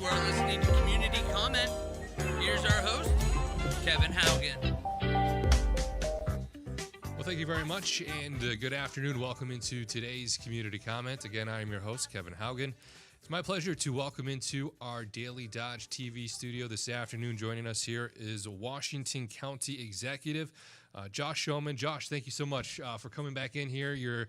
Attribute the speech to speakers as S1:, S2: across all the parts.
S1: You are listening to Community Comment. Here's our host, Kevin Haugen.
S2: Well, thank you very much, and good afternoon. Welcome into today's Community Comment. Again, I am your host, Kevin Haugen. It's my pleasure to welcome into our Daily Dodge TV studio this afternoon. Joining us here is Washington County Executive Josh Schoemann. Josh, thank you so much for coming back in here. You're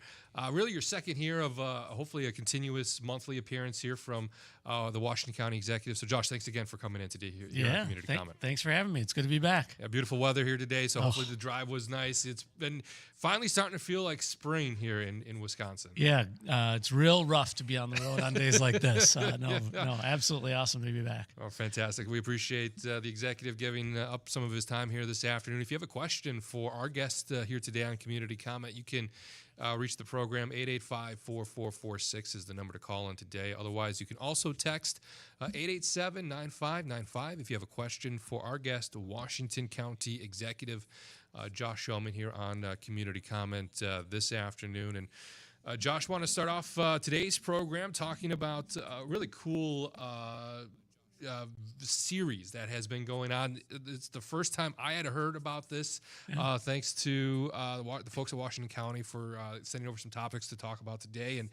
S2: really your second year of hopefully a continuous monthly appearance here from the Washington County Executive. So, Josh, thanks again for coming in today here on Community Comment.
S3: Thanks for having me. It's good to be back.
S2: Yeah, beautiful weather here today, so hopefully the drive was nice. It's been finally starting to feel like spring here in Wisconsin.
S3: Yeah, it's real rough to be on the road on days like this. No, absolutely awesome to be back.
S2: Oh, fantastic. We appreciate the executive giving up some of his time here this afternoon. If you have a question for our guest here today on Community Comment, you can reach the program. 885-4446 is the number to call in today. Otherwise, you can also text 887-9595 if you have a question for our guest, Washington County Executive Josh Schoemann here on Community Comment this afternoon. And Josh, want to start off today's program talking about a really cool series that has been going on. It's the first time I had heard about this, thanks to the folks at Washington County for sending over some topics to talk about today and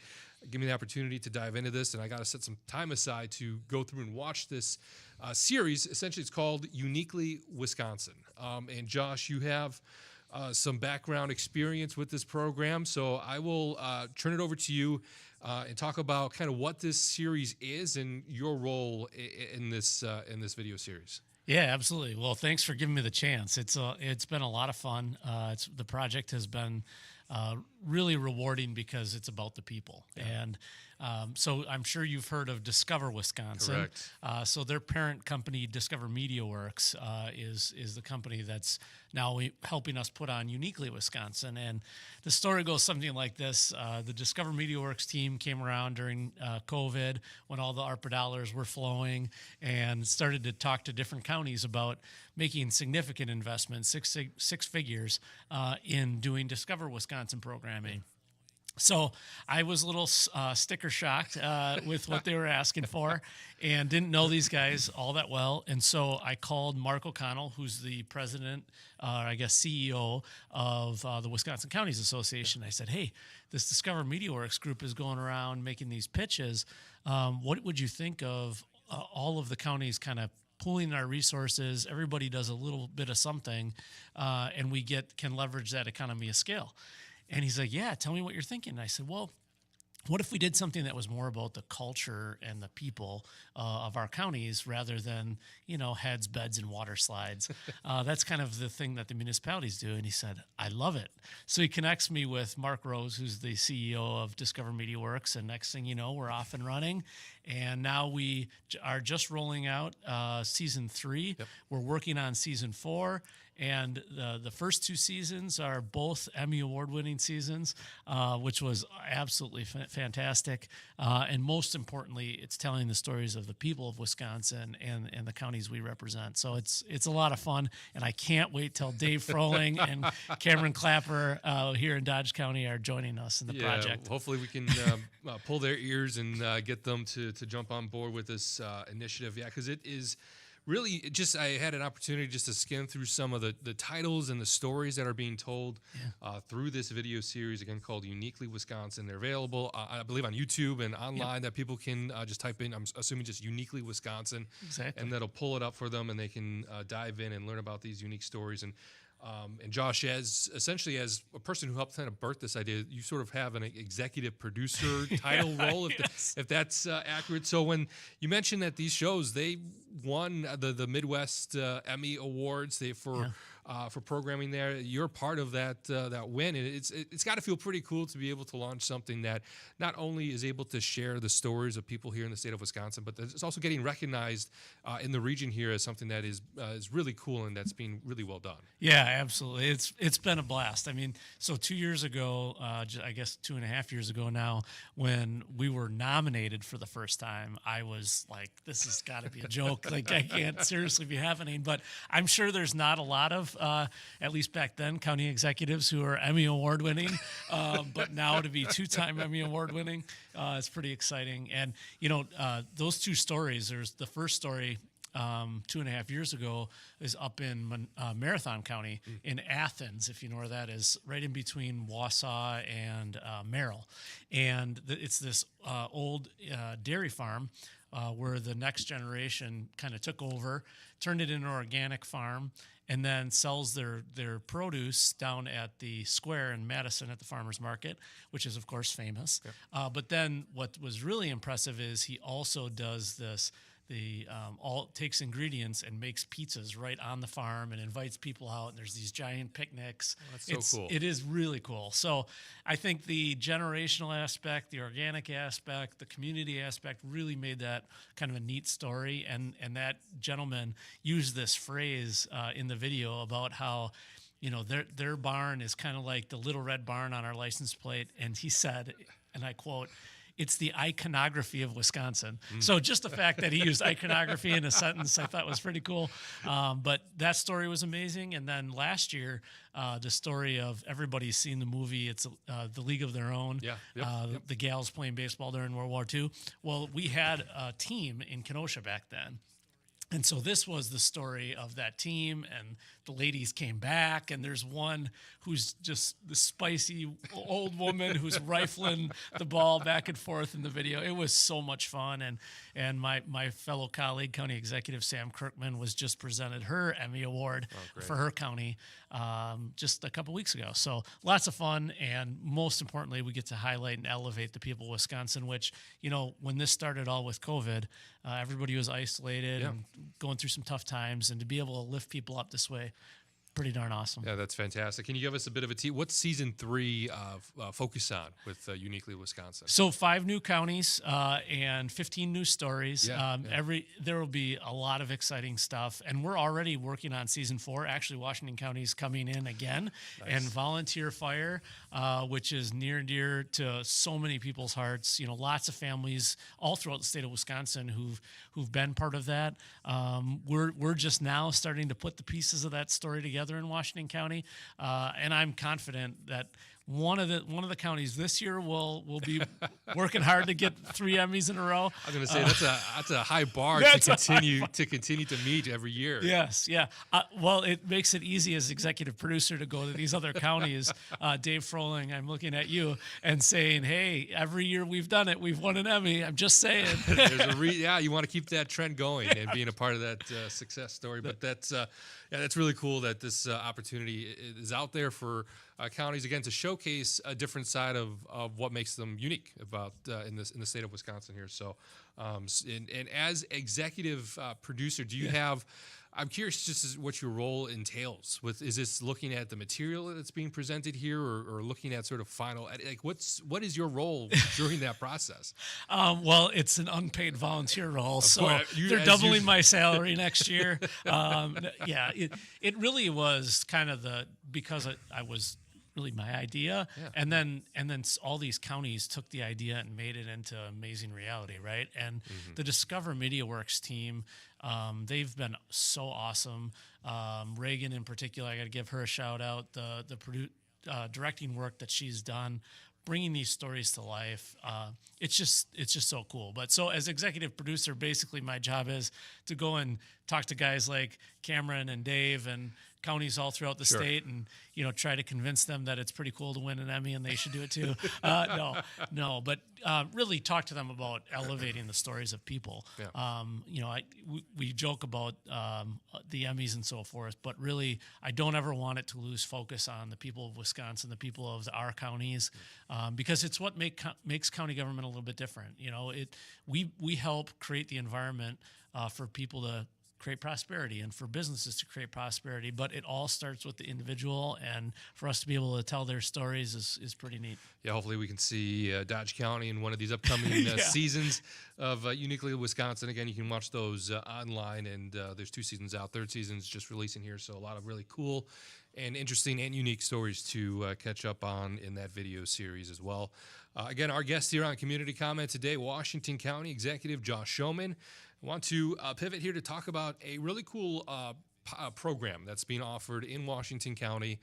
S2: give me the opportunity to dive into this. And I got to set some time aside to go through and watch this series. Essentially, it's called Uniquely Wisconsin. And Josh, you have some background experience with this program, so I will turn it over to you and talk about kind of what this series is and your role in this video series.
S3: Yeah, absolutely. Well, thanks for giving me the chance. It's been a lot of fun. The project has been really rewarding because it's about the people. Yeah. And so I'm sure you've heard of Discover Wisconsin.
S2: Correct.
S3: So their parent company, Discover Media Works, is the company that's now helping us put on Uniquely Wisconsin. And the story goes something like this. The Discover Media Works team came around during COVID when all the ARPA dollars were flowing and started to talk to different counties about making significant investments, six figures, in doing Discover Wisconsin programming. So I was a little sticker shocked with what they were asking for and didn't know these guys all that well. And so I called Mark O'Connell, who's the president, CEO of the Wisconsin Counties Association. I said, hey, this Discover Media Works group is going around making these pitches. What would you think of all of the counties kind of pooling our resources? Everybody does a little bit of something, and we can leverage that economy of scale. And he's like, yeah, tell me what you're thinking. And I said, well, what if we did something that was more about the culture and the people of our counties rather than, heads, beds, and water slides? That's kind of the thing that the municipalities do. And he said, I love it. So he connects me with Mark Rose, who's the CEO of Discover Media Works. And next thing you know, we're off and running. And now we are just rolling out season 3. Yep. We're working on season 4. And the first 2 seasons are both Emmy Award-winning seasons, which was absolutely fantastic. And most importantly, it's telling the stories of the people of Wisconsin and the counties we represent. So it's a lot of fun, and I can't wait till Dave Froling and Cameron Clapper here in Dodge County are joining us in the project.
S2: Hopefully we can pull their ears and get them to jump on board with this initiative. Yeah, because it is really I had an opportunity just to skim through some of the titles and the stories that are being told through this video series, again, called Uniquely Wisconsin. They're available, I believe, on YouTube and online that people can just type in, I'm assuming just Uniquely Wisconsin.
S3: Exactly.
S2: And that'll pull it up for them, and they can dive in and learn about these unique stories. And Josh, as a person who helped kind of birth this idea, you sort of have an executive producer title role, if that's accurate. So when you mentioned that these shows, they won the Midwest Emmy Awards for programming there, you're part of that win, and it's got to feel pretty cool to be able to launch something that not only is able to share the stories of people here in the state of Wisconsin, but it's also getting recognized in the region here as something that is really cool and that's being really well done.
S3: Yeah, absolutely. It's been a blast. I mean, so 2 years ago, I guess 2.5 years ago now, when we were nominated for the first time, I was like, this has got to be a joke. Like, I can't seriously be happening. But I'm sure there's not a lot of of, at least back then, county executives who are Emmy Award winning, but now to be 2-time Emmy Award winning, it's pretty exciting. And, those two stories, there's the first story 2.5 years ago is up in Marathon County in Athens, if you know where that is, right in between Wausau and Merrill. And it's this old dairy farm where the next generation kind of took over, turned it into an organic farm, and then sells their produce down at the square in Madison at the farmer's market, which is, of course, famous. Yep. But then what was really impressive is he also does this. Takes ingredients and makes pizzas right on the farm and invites people out. And there's these giant picnics.
S2: Oh, that's so cool.
S3: It is really cool. So I think the generational aspect, the organic aspect, the community aspect really made that kind of a neat story. And that gentleman used this phrase in the video about how, their barn is kind of like the little red barn on our license plate. And he said, and I quote, "It's the iconography of Wisconsin." So just the fact that he used iconography in a sentence, I thought was pretty cool. But that story was amazing. And then last year, the story of everybody's seen the movie. It's The League of Their Own.
S2: Yeah. Yep.
S3: The gals playing baseball during World War II. Well, we had a team in Kenosha back then. And so this was the story of that team, and the ladies came back, and there's one who's just the spicy old woman who's rifling the ball back and forth in the video. It was so much fun, and my fellow colleague, County Executive Sam Kirkman, was just presented her Emmy Award for her county just a couple weeks ago. So lots of fun, and most importantly, we get to highlight and elevate the people of Wisconsin, which, when this started all with COVID, everybody was isolated and going through some tough times, and to be able to lift people up this way, pretty darn awesome.
S2: Yeah, that's fantastic. Can you give us a bit of a what's season 3 focus on with Uniquely Wisconsin?
S3: So 5 new counties and 15 new stories. There will be a lot of exciting stuff, and we're already working on season 4. Actually, Washington County is coming in again, and volunteer fire, which is near and dear to so many people's hearts. Lots of families all throughout the state of Wisconsin who've been part of that. We're just now starting to put the pieces of that story together in Washington County, and I'm confident that one of the counties this year will be working hard to get 3 Emmys in a row.
S2: I was going to say that's a high bar to continue to meet every year.
S3: Yes, yeah. Well, it makes it easy as executive producer to go to these other counties. Dave Froling, I'm looking at you and saying, "Hey, every year we've done it, we've won an Emmy." I'm just saying.
S2: You want to keep that trend going and being a part of that success story. But that's really cool that this opportunity is out there for counties, again, to showcase a different side of what makes them unique about in the state of Wisconsin here. So, and as executive producer, do you have? I'm curious just as what your role entails. Is this looking at the material that's being presented here, or looking at sort of final? What is your role during that process?
S3: Well, it's an unpaid volunteer role, so they're doubling my salary next year. It really was kind of because I was really my idea, and then all these counties took the idea and made it into amazing reality, right? And the Discover MediaWorks team, they've been so awesome. Reagan in particular, I got to give her a shout out. The directing work that she's done, bringing these stories to life, it's just so cool. But so as executive producer, basically my job is to go and talk to guys like Cameron and Dave and counties all throughout the state, and try to convince them that it's pretty cool to win an Emmy and they should do it too. But really talk to them about elevating the stories of people. We joke about the Emmys and so forth, but really I don't ever want it to lose focus on the people of Wisconsin, the people of our counties, because it's what makes county government a little bit different. We help create the environment for people to create prosperity and for businesses to create prosperity, but it all starts with the individual, and for us to be able to tell their stories is pretty neat. Yeah,
S2: hopefully we can see Dodge County in one of these upcoming seasons of Uniquely Wisconsin. Again, you can watch those online, and there's 2 seasons out. 3rd season's just releasing here, so a lot of really cool and interesting and unique stories to catch up on in that video series as well. Again, our guest here on Community Comment today, Washington County Executive Josh Schoemann. I want to pivot here to talk about a really cool program that's being offered in Washington County.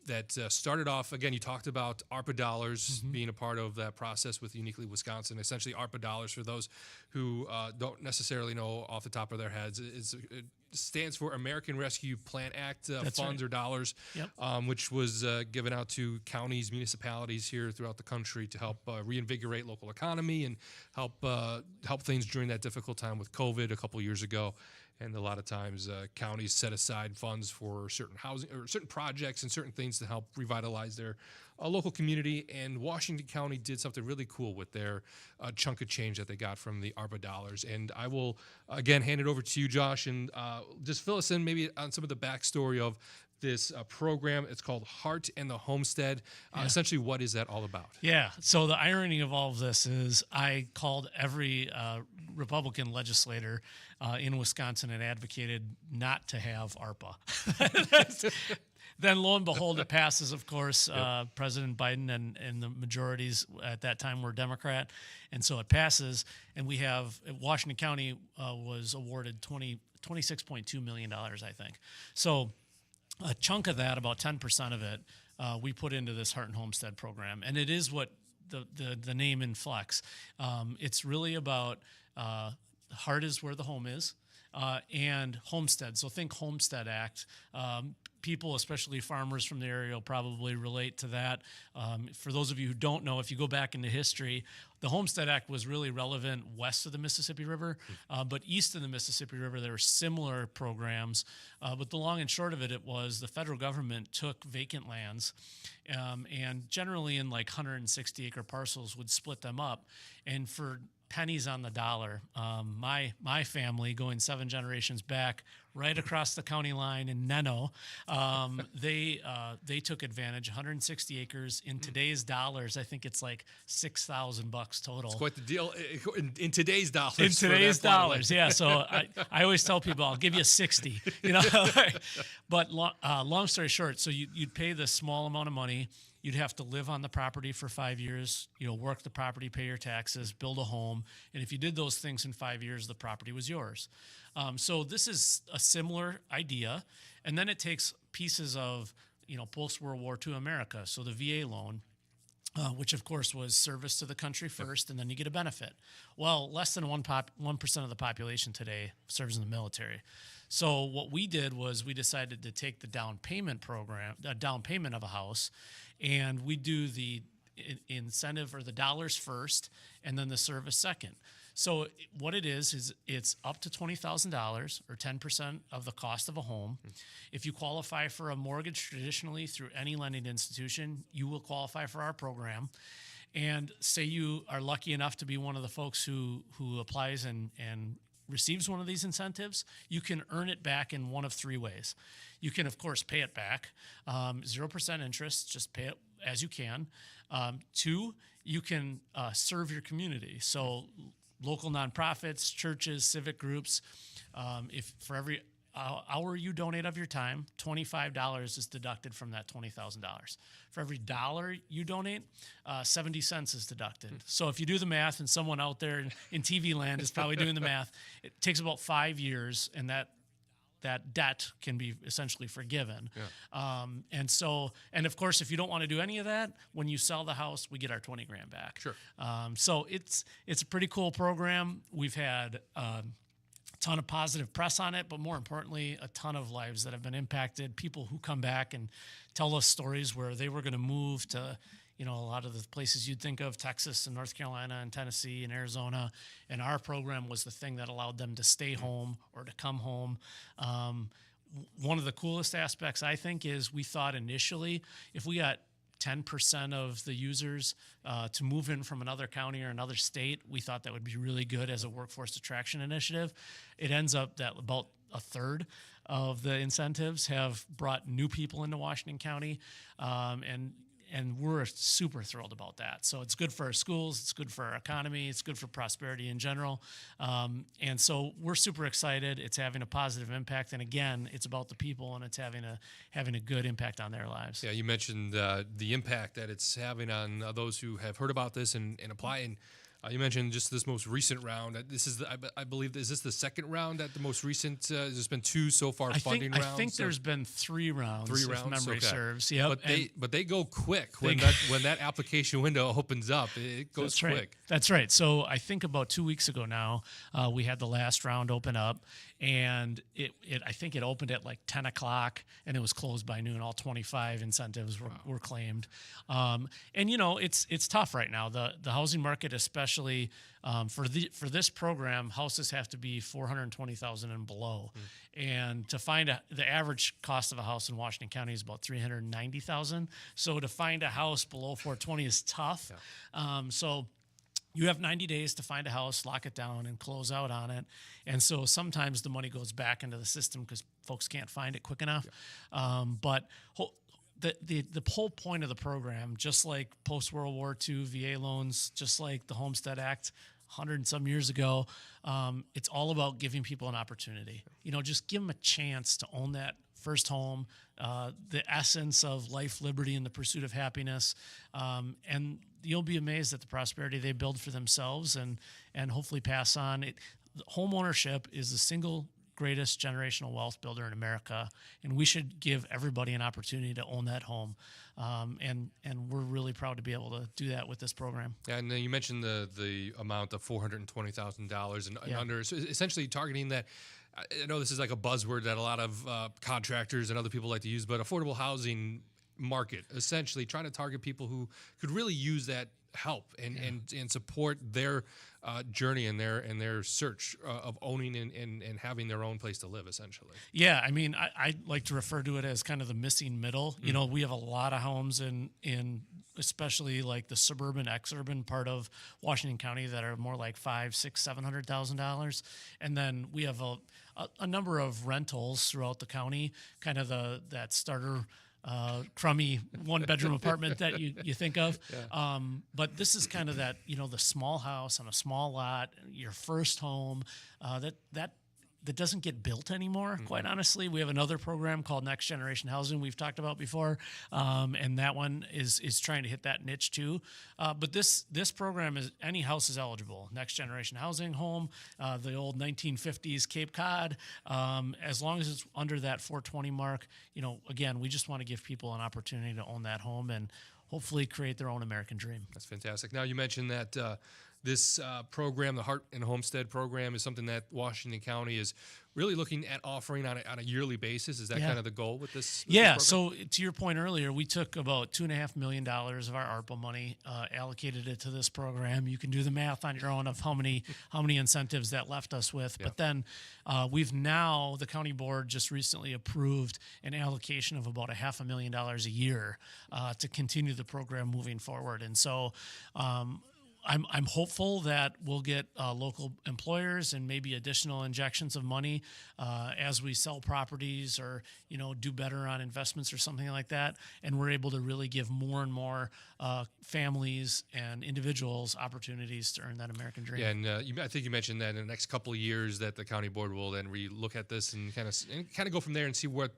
S2: That started off, again, you talked about ARPA dollars being a part of that process with Uniquely Wisconsin. Essentially, ARPA dollars, for those who don't necessarily know off the top of their heads, it stands for American Rescue Plan Act funds
S3: right.
S2: or dollars,
S3: Yep.
S2: which was given out to counties, municipalities here throughout the country to help reinvigorate local economy and help things during that difficult time with COVID a couple years ago. And a lot of times, counties set aside funds for certain housing or certain projects and certain things to help revitalize their local community. And Washington County did something really cool with their chunk of change that they got from the ARPA dollars. And I will, again, hand it over to you, Josh, and just fill us in maybe on some of the backstory of this program. It's called Heart and the Homestead. Essentially, what is that all about?
S3: Yeah. So the irony of all of this is I called every Republican legislator in Wisconsin and advocated not to have ARPA. Then lo and behold, it passes, of course. President Biden and the majorities at that time were Democrat. And so it passes. And we have Washington County was awarded $26.2 million, I think. So a chunk of that, about 10% of it, we put into this Heart and Homestead program. And it is what the name inflects. It's really about heart is where the home is, and homestead. So think Homestead Act. People, especially farmers from the area, will probably relate to that. For those of you who don't know, if you go back into history, the Homestead Act was really relevant west of the Mississippi River, but east of the Mississippi River, there were similar programs. But the long and short of it was the federal government took vacant lands and generally in like 160-acre parcels would split them up. And for pennies on the dollar, my family, going 7 generations back, right across the county line in Neno, they took advantage. 160 acres in today's dollars, I think it's like $6,000 total.
S2: It's quite the deal in today's dollars.
S3: In today's dollars, yeah. So I always tell people I'll give you 60. But long story short, so you'd pay this small amount of money. You'd have to live on the property for 5 years, work the property, pay your taxes, build a home. And if you did those things in 5 years, the property was yours. So this is a similar idea. And then it takes pieces of, post-World War II America. So the VA loan, which of course was service to the country first, and then you get a benefit. Well, less than 1% of the population today serves in the military. So what we did was we decided to take the down payment of a house, and we do the incentive or the dollars first, and then the service second. So what it is it's up to $20,000 or 10% of the cost of a home. If you qualify for a mortgage traditionally through any lending institution, you will qualify for our program. And say you are lucky enough to be one of the folks who applies and receives one of these incentives, you can earn it back in one of 3 ways. You can, of course, pay it back, 0% interest, just pay it as you can. 2, you can serve your community. So local nonprofits, churches, civic groups, if for every hour you donate of your time, $25 is deducted from that $20,000. For every dollar you donate, 70 cents is deducted. So if you do the math, and someone out there in TV land is probably doing the math, it takes about 5 years, and that debt can be essentially forgiven. Yeah. And of course, if you don't want to do any of that, when you sell the house, we get our 20 grand back.
S2: Sure.
S3: So it's a pretty cool program. We've had a ton of positive press on it, but more importantly, a ton of lives that have been impacted, people who come back and tell us stories where they were going to move to, a lot of the places you'd think of, Texas and North Carolina and Tennessee and Arizona, and our program was the thing that allowed them to stay home or to come home. One of the coolest aspects, I think, is we thought initially if we got 10% of the users to move in from another county or another state, we thought that would be really good as a workforce attraction initiative. It ends up that about a third of the incentives have brought new people into Washington County, and we're super thrilled about that. So it's good for our schools, it's good for our economy, it's good for prosperity in general. And so we're super excited. It's having a positive impact. And again, it's about the people, and it's having a good impact on their lives.
S2: Yeah, you mentioned the impact that it's having on those who have heard about this and apply. And You mentioned just this most recent round. This is, I believe, is this the second round at the most recent? There's been 2 so far funding rounds.
S3: I think there's been 3 rounds.
S2: 3 rounds,
S3: if memory
S2: okay.
S3: serves. Yep.
S2: But they go quick when that application window opens up. It goes
S3: That's
S2: quick.
S3: Right. That's right. So I think about 2 weeks ago now, we had the last round open up, and I think it opened at like 10 o'clock, and it was closed by noon. All 25 incentives were claimed. And it's tough right now. The housing market, especially for this program, houses have to be 420,000 and below, and to find the average cost of a house in Washington County is about 390,000. So to find a house below 420 is tough. Yeah. So you have 90 days to find a house, lock it down, and close out on it. And so sometimes the money goes back into the system because folks can't find it quick enough. Yeah. But the whole point of the program, just like post-World War II VA loans, just like the Homestead Act 100 and some years ago, it's all about giving people an opportunity. Just give them a chance to own that first home, the essence of life, liberty, and the pursuit of happiness. And you'll be amazed at the prosperity they build for themselves and hopefully pass on. Home ownership is the single greatest generational wealth builder in America, and we should give everybody an opportunity to own that home. And we're really proud to be able to do that with this program.
S2: Yeah, and you mentioned the amount of $420,000 and under, so essentially targeting that. I know this is like a buzzword that a lot of contractors and other people like to use, but affordable housing market, essentially trying to target people who could really use that help and support their journey and their search of owning and having their own place to live, essentially.
S3: Yeah, I mean, I like to refer to it as kind of the missing middle. We have a lot of homes in especially like the suburban, exurban part of Washington County that are more like $500,000, $600,000, $700,000, and then we have a number of rentals throughout the county, kind of that starter crummy 1-bedroom apartment that you think of. Yeah. But this is kind of that, the small house on a small lot, your first home, that doesn't get built anymore, quite honestly. We have another program called Next Generation Housing we've talked about before, and that one is trying to hit that niche too. But this program is any house is eligible. Next Generation Housing home, the old 1950s Cape Cod, as long as it's under that 420 mark, again, we just want to give people an opportunity to own that home and hopefully create their own American dream.
S2: That's fantastic. Now, you mentioned that this program, the Heart and Homestead program, is something that Washington County is really looking at offering on a yearly basis. Is that kind of the goal with this?
S3: So to your point earlier, we took about $2.5 million of our ARPA money, allocated it to this program. You can do the math on your own of how many incentives that left us with. Yeah. But then the county board just recently approved an allocation of about $500,000 a year to continue the program moving forward. And so I'm hopeful that we'll get local employers and maybe additional injections of money as we sell properties or do better on investments or something like that, and we're able to really give more and more families and individuals opportunities to earn that American dream.
S2: Yeah, and I think you mentioned that in the next couple of years that the county board will then re-look at this and kind of go from there and see what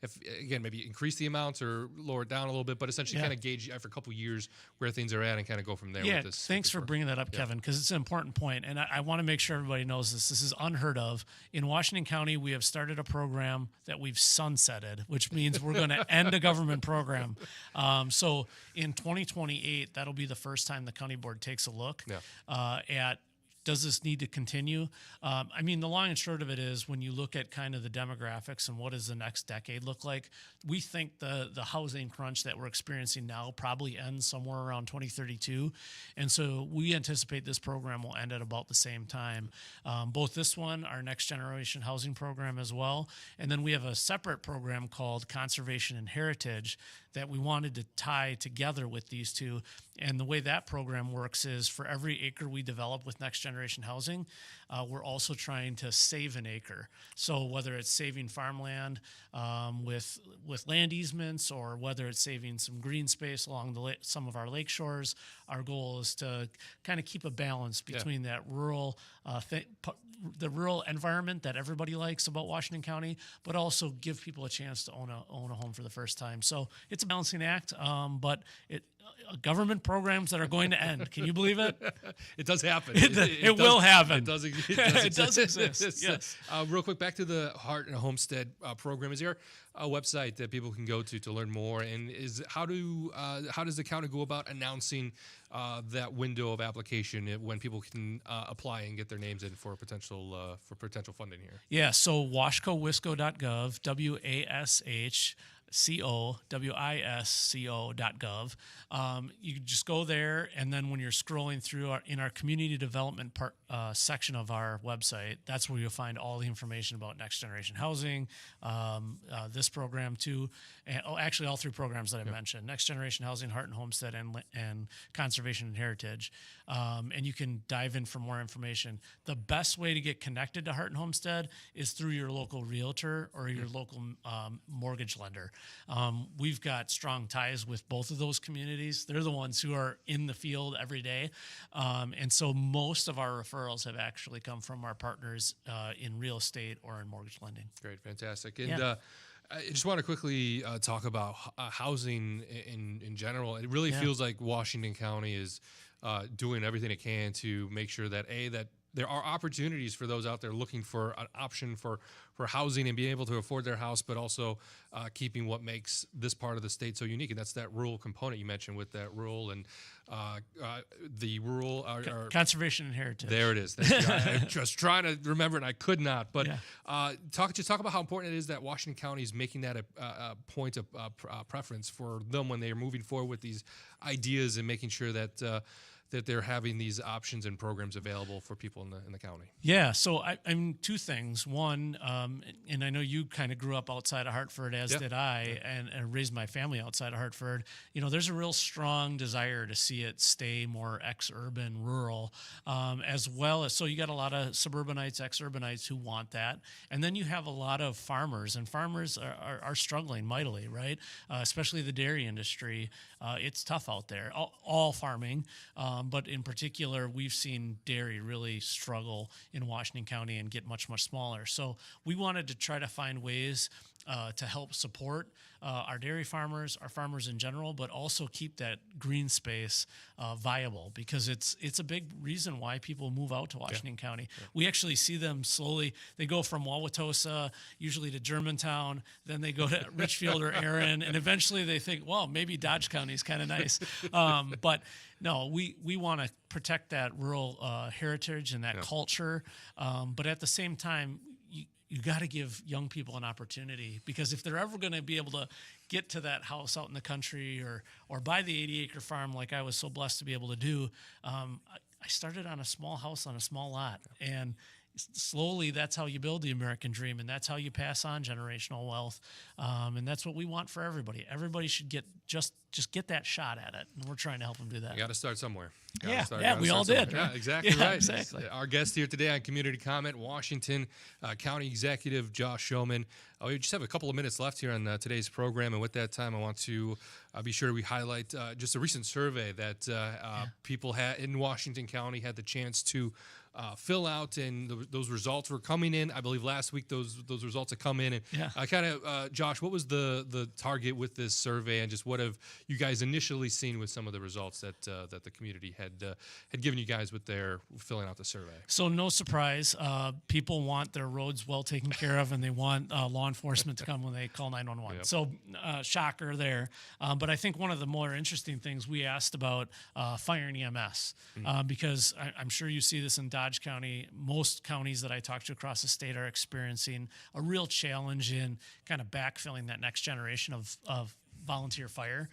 S2: if again maybe increase the amounts or lower it down a little bit, but essentially kind of gauge after a couple of years where things are at and kind of go from there. With this.
S3: Thanks for bringing that up, Kevin, because it's an important point, and I want to make sure everybody knows this. This is unheard of. In Washington County, we have started a program that we've sunsetted, which means we're going to end a government program. So in 2028, that'll be the first time the county board takes a look at does this need to continue? I mean, the long and short of it is when you look at kind of the demographics and what does the next decade look like, we think the housing crunch that we're experiencing now probably ends somewhere around 2032. And so we anticipate this program will end at about the same time. Both this one, our Next Generation Housing program as well, and then we have a separate program called Conservation and Heritage that we wanted to tie together with these two. And the way that program works is for every acre we develop with Next Generation Housing, we're also trying to save an acre. So whether it's saving farmland with land easements or whether it's saving some green space along some of our lake shores, our goal is to kind of keep a balance between that rural the rural environment that everybody likes about Washington County, but also give people a chance to own a home for the first time. So it's a balancing act, but government programs that are going to end. Can you believe it?
S2: It does happen.
S3: It will happen.
S2: It does,
S3: It does exist. Yes.
S2: Real quick, back to the Heart and Homestead program. Is there a website that people can go to learn more? And how does the county go about announcing that window of application when people can apply and get their names in for potential funding here?
S3: Yeah. So washcowisco.gov, WASHCOWISCO.gov. You can just go there, and then when you're scrolling through in our community development section of our website, that's where you'll find all the information about next generation housing, this program too, and actually all three programs that I mentioned: next generation housing, Heart and Homestead, and conservation and heritage. And you can dive in for more information. The best way to get connected to Heart and Homestead is through your local realtor or your local mortgage lender. We've got strong ties with both of those communities. They're the ones who are in the field every day. And so most of our referrals have actually come from our partners in real estate or in mortgage lending.
S2: Great, fantastic. And I just want to quickly talk about housing in general. It really feels like Washington County is doing everything it can to make sure that there are opportunities for those out there looking for an option for housing and being able to afford their house, but also keeping what makes this part of the state so unique. And that's that rural component you mentioned with that rural and the rural...
S3: conservation and heritage.
S2: There it is. Thank you. I'm just trying to remember it, and I could not. But talk about how important it is that Washington County is making that a point of preference for them when they are moving forward with these ideas and making sure that they're having these options and programs available for people in the county.
S3: Yeah, so I'm two things. One, and I know you kind of grew up outside of Hartford, as did I, and raised my family outside of Hartford. You know, there's a real strong desire to see it stay more ex-urban, rural, as well as, so you got a lot of suburbanites, ex-urbanites who want that. And then you have a lot of farmers, and farmers are struggling mightily, right? Especially the dairy industry. It's tough out there, all farming. But in particular, we've seen dairy really struggle in Washington County and get much, much smaller. So we wanted to try to find ways to help support our dairy farmers, our farmers in general, but also keep that green space viable, because it's a big reason why people move out to Washington County. We actually see them slowly. They go from Wauwatosa usually to Germantown, then they go to Richfield or Erin, and eventually they think, well, maybe Dodge County is kind of nice. But no, we want to protect that rural heritage and that culture, but at the same time, you got to give young people an opportunity, because if they're ever going to be able to get to that house out in the country or buy the 80-acre farm like I was so blessed to be able to do, I started on a small house on a small lot, and slowly that's how you build the American dream, and that's how you pass on generational wealth, and that's what we want for everybody. Everybody should get just get that shot at it, and we're trying to help them do that.
S2: You got to start somewhere.
S3: We all did.
S2: Yeah, exactly right.
S3: Exactly.
S2: Our guest here today on Community Comment, Washington County Executive Josh Schoemann. We just have a couple of minutes left here on today's program, and with that time, I want to be sure we highlight just a recent survey that people in Washington County had the chance to fill out, and those results were coming in. I believe last week those results have come in. And Josh, what was the target with this survey, and just what have you guys initially seen with some of the results that the community had given you guys with their filling out the survey?
S3: So no surprise, people want their roads well taken care of, and they want law enforcement to come when they call 911. Yep. So shocker there. But I think one of the more interesting things we asked about fire and EMS, because I'm sure you see this in Dodge County. Most counties that I talk to across the state are experiencing a real challenge in kind of backfilling that next generation of volunteer fire.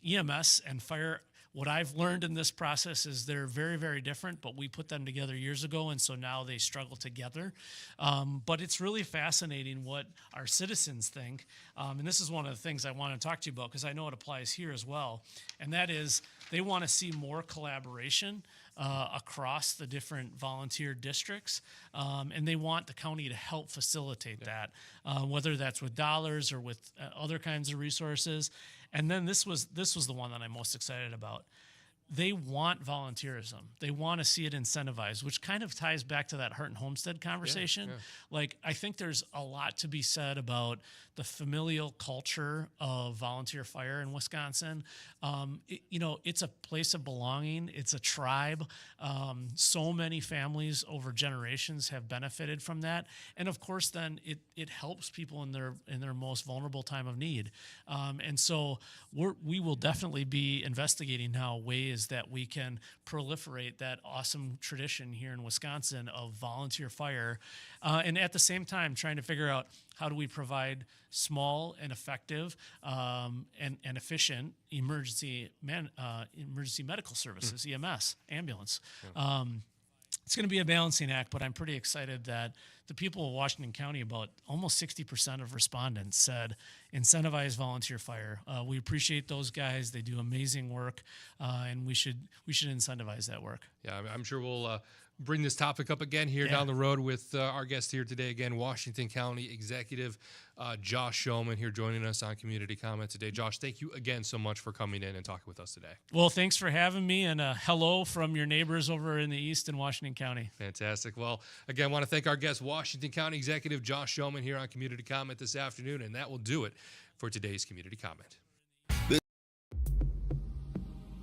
S3: EMS and fire, what I've learned in this process is they're very, very different, but we put them together years ago, and so now they struggle together. But it's really fascinating what our citizens think, and this is one of the things I want to talk to you about, because I know it applies here as well, and that is they want to see more collaboration across the different volunteer districts, and they want the county to help facilitate that, whether that's with dollars or with other kinds of resources. And then this was the one that I'm most excited about. they want volunteerism. They want to see it incentivized, which kind of ties back to that Heart and Homestead conversation.
S2: Yeah.
S3: Like, I think there's a lot to be said about the familial culture of volunteer fire in Wisconsin. It's a place of belonging. It's a tribe. So many families over generations have benefited from that, and of course, then it helps people in their most vulnerable time of need. And so we will definitely be investigating now ways that we can proliferate that awesome tradition here in Wisconsin of volunteer fire, and at the same time trying to figure out how do we provide small and effective and efficient emergency medical services, EMS, ambulance. It's going to be a balancing act, but I'm pretty excited that the people of Washington County, about almost 60% of respondents said incentivize volunteer fire. We appreciate those guys. They do amazing work, and we should incentivize that work.
S2: Yeah, I'm sure we'll bring this topic up again here down the road with our guest here today. Again, Washington County Executive Josh Schoemann here joining us on Community Comment today. Josh, thank you again so much for coming in and talking with us today.
S3: Well, thanks for having me, and hello from your neighbors over in the east in Washington County.
S2: Fantastic. Well, again, I want to thank our guest, Washington County Executive Josh Schoemann here on Community Comment this afternoon, and that will do it for today's Community Comment.